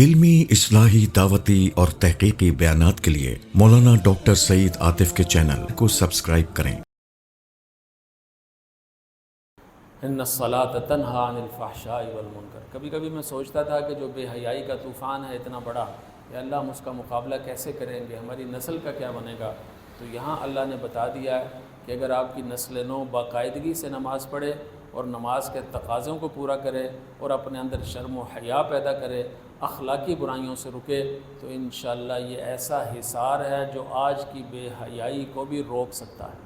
علمی، اصلاحی، دعوتی اور تحقیقی بیانات کے لیے مولانا ڈاکٹر سعید عاطف کے چینل کو سبسکرائب کریں۔ ان الصلاۃ تنہی عن الفحشاء والمنکر۔ کبھی کبھی میں سوچتا تھا کہ جو بے حیائی کا طوفان ہے اتنا بڑا، کہ اللہ ہم اس کا مقابلہ کیسے کریں گے، ہماری نسل کا کیا بنے گا۔ تو یہاں اللہ نے بتا دیا ہے کہ اگر آپ کی نسل نو باقاعدگی سے نماز پڑھے اور نماز کے تقاضوں کو پورا کرے اور اپنے اندر شرم و حیا پیدا کرے، اخلاقی برائیوں سے رکے، تو انشاءاللہ یہ ایسا حصار ہے جو آج کی بے حیائی کو بھی روک سکتا ہے۔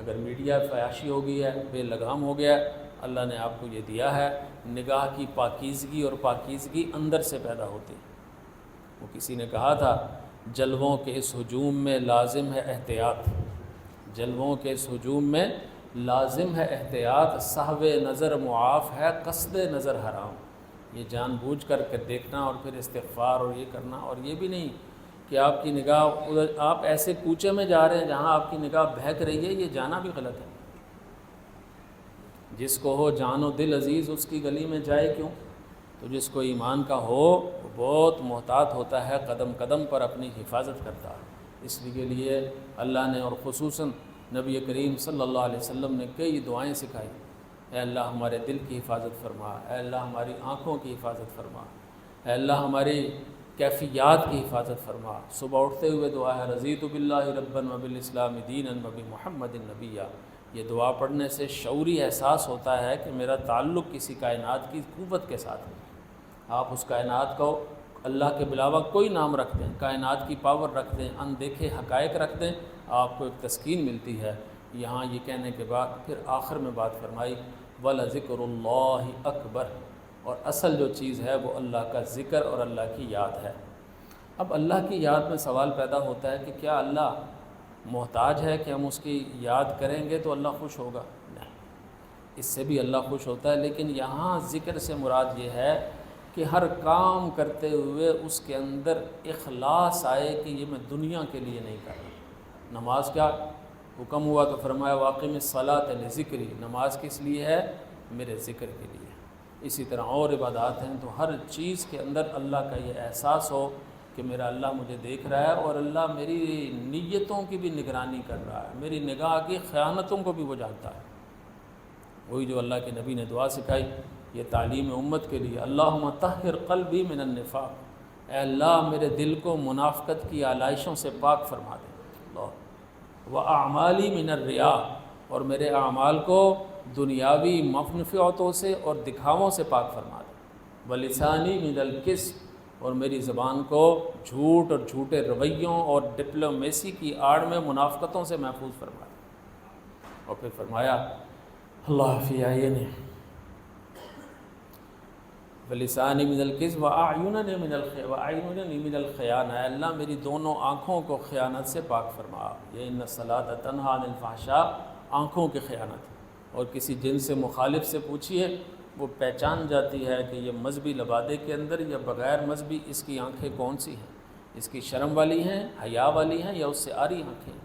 اگر میڈیا فحاشی ہو گئی ہے، بے لگام ہو گیا ہے، اللہ نے آپ کو یہ دیا ہے نگاہ کی پاکیزگی، اور پاکیزگی اندر سے پیدا ہوتی ہے۔ وہ کسی نے کہا تھا، جلووں کے اس ہجوم میں لازم ہے احتیاط، جلووں کے اس ہجوم میں لازم ہے احتیاط، سہو نظر معاف ہے قصد نظر حرام۔ یہ جان بوجھ کر کے دیکھنا اور پھر استغفار اور یہ کرنا، اور یہ بھی نہیں کہ آپ کی نگاہ ادھر، آپ ایسے کوچے میں جا رہے ہیں جہاں آپ کی نگاہ بہک رہی ہے، یہ جانا بھی غلط ہے۔ جس کو ہو جان و دل عزیز اس کی گلی میں جائے کیوں؟ تو جس کو ایمان کا ہو وہ بہت محتاط ہوتا ہے، قدم قدم پر اپنی حفاظت کرتا ہے۔ اس لیے اللہ نے اور خصوصاً نبی کریم صلی اللہ علیہ وسلم نے کئی دعائیں سکھائی۔ اے اللہ ہمارے دل کی حفاظت فرما، اے اللہ ہماری آنکھوں کی حفاظت فرما، اے اللہ ہماری کیفیات کی حفاظت فرما۔ صبح اٹھتے ہوئے دعا ہے، رضیت باللہ ربا وبالاسلام دینا وبمحمد نبیا۔ یہ دعا پڑھنے سے شعوری احساس ہوتا ہے کہ میرا تعلق کسی کائنات کی قوت کے ساتھ ہے۔ آپ اس کائنات کو اللہ کے علاوہ کوئی نام رکھ دیں، کائنات کی پاور رکھ دیں، اندیکھے حقائق رکھ دیں، آپ کو ایک تسکین ملتی ہے۔ یہاں یہ کہنے کے بعد پھر آخر میں بات فرمائی، وَلَذِكْرُ اللَّهِ أَكْبَرُ، اور اصل جو چیز ہے وہ اللہ کا ذکر اور اللہ کی یاد ہے۔ اب اللہ کی یاد میں سوال پیدا ہوتا ہے کہ کیا اللہ محتاج ہے کہ ہم اس کی یاد کریں گے تو اللہ خوش ہوگا؟ نہیں، اس سے بھی اللہ خوش ہوتا ہے، لیکن یہاں ذکر سے مراد یہ ہے کہ ہر کام کرتے ہوئے اس کے اندر اخلاص آئے کہ یہ میں دنیا کے لیے نہیں کر رہا۔ نماز کا حکم ہوا تو فرمایا واقم الصلاۃ لذکری، نماز کس لیے ہے؟ میرے ذکر کے لیے۔ اسی طرح اور عبادات ہیں، تو ہر چیز کے اندر اللہ کا یہ احساس ہو کہ میرا اللہ مجھے دیکھ رہا ہے، اور اللہ میری نیتوں کی بھی نگرانی کر رہا ہے، میری نگاہ کی خیانتوں کو بھی وہ جانتا ہے۔ وہی جو اللہ کے نبی نے دعا سکھائی، یہ تعلیم امت کے لیے، اللہم طہر قلبی من النفاق، اے اللہ میرے دل کو منافقت کی آلائشوں سے پاک فرما دے، وَأَعْمَالِي مِنَ الرِّيَاءِ، اور میرے اعمال کو دنیاوی منفعتوں سے اور دکھاووں سے پاک فرما دے، وَلِسَانِي مِنَ الْكِذْبِ، اور میری زبان کو جھوٹ اور جھوٹے رویوں اور ڈپلومیسی کی آڑ میں منافقتوں سے محفوظ فرما دے۔ اور پھر فرمایا اللہ فی اعینی وَلِسَانِي مِنَ الْكِذْبِ وَأَعْيُنِنِي مِنَ الْخِیانَةِ، اے اللہ میری دونوں آنکھوں کو خیانت سے پاک فرما۔ یہ ان الصلاۃ تنہی عن الفحشاء، آنکھوں کی خیانت۔ اور کسی جن سے مخالف سے پوچھیے، وہ پہچان جاتی ہے کہ یہ مذہبی لبادے کے اندر یا بغیر مذہبی اس کی آنکھیں کون سی ہیں، اس کی شرم والی ہیں، حیا والی ہیں، یا اس سے آری آنکھیں۔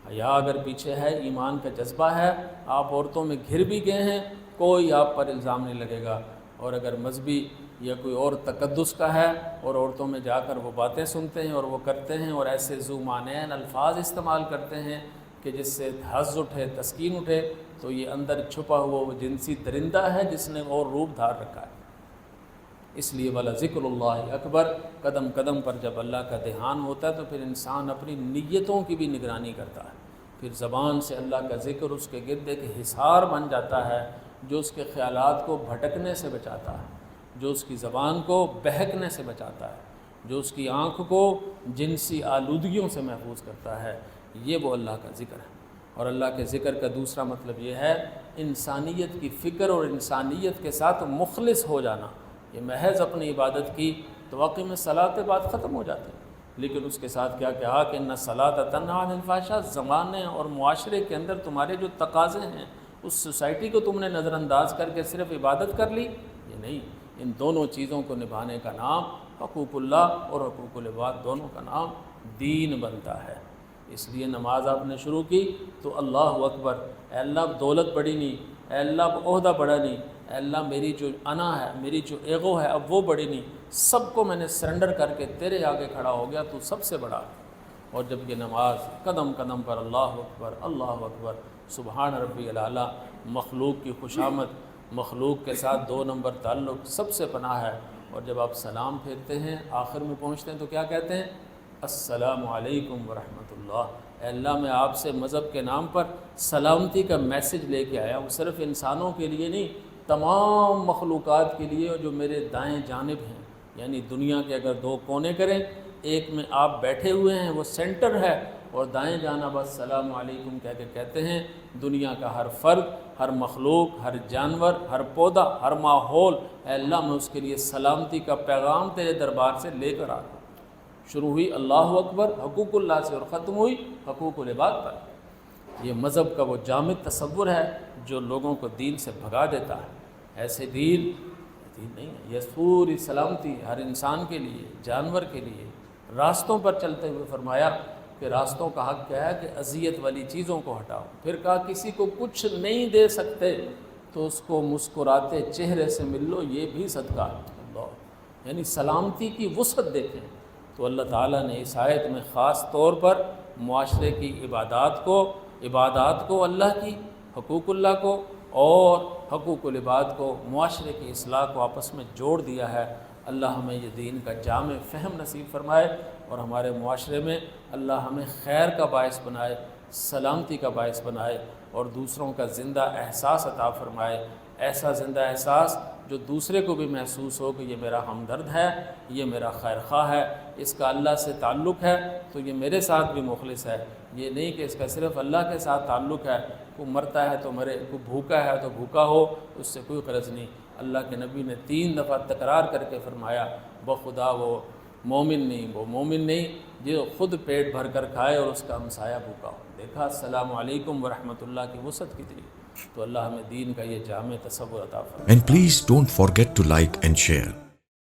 حیا اگر پیچھے ہے، ایمان کا جذبہ ہے، آپ عورتوں میں گھر بھی گئے ہیں، کوئی آپ پر الزام نہیں لگے گا۔ اور اگر مذہبی یا کوئی اور تقدس کا ہے اور عورتوں میں جا کر وہ باتیں سنتے ہیں اور وہ کرتے ہیں اور ایسے ذو معنین الفاظ استعمال کرتے ہیں کہ جس سے حظ اٹھے، تسکین اٹھے، تو یہ اندر چھپا ہوا وہ جنسی درندہ ہے جس نے اور روپ دھار رکھا ہے۔ اس لیے والا ذکر اللہ اکبر، قدم قدم پر جب اللہ کا دھیان ہوتا ہے تو پھر انسان اپنی نیتوں کی بھی نگرانی کرتا ہے۔ پھر زبان سے اللہ کا ذکر اس کے گرد ایک حصار بن جاتا ہے جو اس کے خیالات کو بھٹکنے سے بچاتا ہے، جو اس کی زبان کو بہکنے سے بچاتا ہے، جو اس کی آنکھ کو جنسی آلودگیوں سے محفوظ کرتا ہے۔ یہ وہ اللہ کا ذکر ہے۔ اور اللہ کے ذکر کا دوسرا مطلب یہ ہے انسانیت کی فکر اور انسانیت کے ساتھ مخلص ہو جانا۔ یہ محض اپنی عبادت کی تو واقعی میں صلاۃ بات ختم ہو جاتی ہے، لیکن اس کے ساتھ کیا کہا کہ ان الصلاۃ تنہی عن الفحشاء، زمانے اور معاشرے کے اندر تمہارے جو تقاضے ہیں، اس سوسائٹی کو تم نے نظر انداز کر کے صرف عبادت کر لی، یہ نہیں، ان دونوں چیزوں کو نبھانے کا نام حقوق اللہ اور حقوق العباد، دونوں کا نام دین بنتا ہے۔ اس لیے نماز آپ نے شروع کی تو اللہ اکبر، اے اللہ اب دولت بڑی نہیں، اے اللہ اب عہدہ بڑا نہیں، اے اللہ میری جو انا ہے، میری جو ایگو ہے اب وہ بڑی نہیں، سب کو میں نے سرنڈر کر کے تیرے آگے کھڑا ہو گیا، تو سب سے بڑا ہے۔ اور جب یہ نماز قدم قدم پر اللہ اکبر سبحان ربی الاعلیٰ، مخلوق کی خوشامد، مخلوق کے ساتھ 2 نمبر تعلق سب سے پناہ ہے۔ اور جب آپ سلام پھیرتے ہیں آخر میں پہنچتے ہیں تو کیا کہتے ہیں؟ السلام علیکم ورحمۃ اللہ۔ اے اللہ میں آپ سے مذہب کے نام پر سلامتی کا میسج لے کے آیا ہوں، صرف انسانوں کے لیے نہیں، تمام مخلوقات کے لیے جو میرے دائیں جانب ہیں، یعنی دنیا کے اگر 2 کونے کریں، ایک میں آپ بیٹھے ہوئے ہیں وہ سینٹر ہے، اور دائیں جانب السلام علیکم کہہ کے کہتے ہیں دنیا کا ہر فرد، ہر مخلوق، ہر جانور، ہر پودا، ہر ماحول، اے اللہ میں اس کے لیے سلامتی کا پیغام تیرے دربار سے لے کر آ رہا ہوں۔ شروع ہوئی اللہ اکبر حقوق اللہ سے اور ختم ہوئی حقوق العباد پر۔ یہ مذہب کا وہ جامع تصور ہے جو لوگوں کو دین سے بھگا دیتا ہے۔ ایسے دین نہیں ہے، یہ پوری سلامتی ہر انسان کے لیے، جانور کے لیے۔ راستوں پر چلتے ہوئے فرمایا کہ راستوں کا حق کیا ہے کہ اذیت والی چیزوں کو ہٹاؤ۔ پھر کہا کسی کو کچھ نہیں دے سکتے تو اس کو مسکراتے چہرے سے مل لو، یہ بھی صدقہ ہے۔ اللہ یعنی سلامتی کی وسعت دیکھیں تو اللہ تعالیٰ نے اس آیت میں خاص طور پر معاشرے کی عبادات کو اللہ کی، حقوق اللہ کو اور حقوق العباد کو، معاشرے کی اصلاح کو آپس میں جوڑ دیا ہے۔ اللہ ہمیں یہ دین کا جامع فہم نصیب فرمائے اور ہمارے معاشرے میں اللہ ہمیں خیر کا باعث بنائے، سلامتی کا باعث بنائے اور دوسروں کا زندہ احساس عطا فرمائے، ایسا زندہ احساس جو دوسرے کو بھی محسوس ہو کہ یہ میرا ہمدرد ہے، یہ میرا خیر خواہ ہے، اس کا اللہ سے تعلق ہے تو یہ میرے ساتھ بھی مخلص ہے۔ یہ نہیں کہ اس کا صرف اللہ کے ساتھ تعلق ہے، کوئی مرتا ہے تو مرے، کوئی بھوکا ہے تو بھوکا ہو، اس سے کوئی غرض نہیں۔ اللہ کے نبی نے 3 دفعہ تکرار کر کے فرمایا بخدا وہ مومن نہیں جو خود پیٹ بھر کر کھائے اور اس کا ہمسایہ بھوکا ہو۔ دیکھا السلام علیکم ورحمۃ اللہ کی وسعت کتنی، تو اللہ ہمیں دین کا یہ جامع تصور عطا فرمائے۔ And please don't forget to like and share.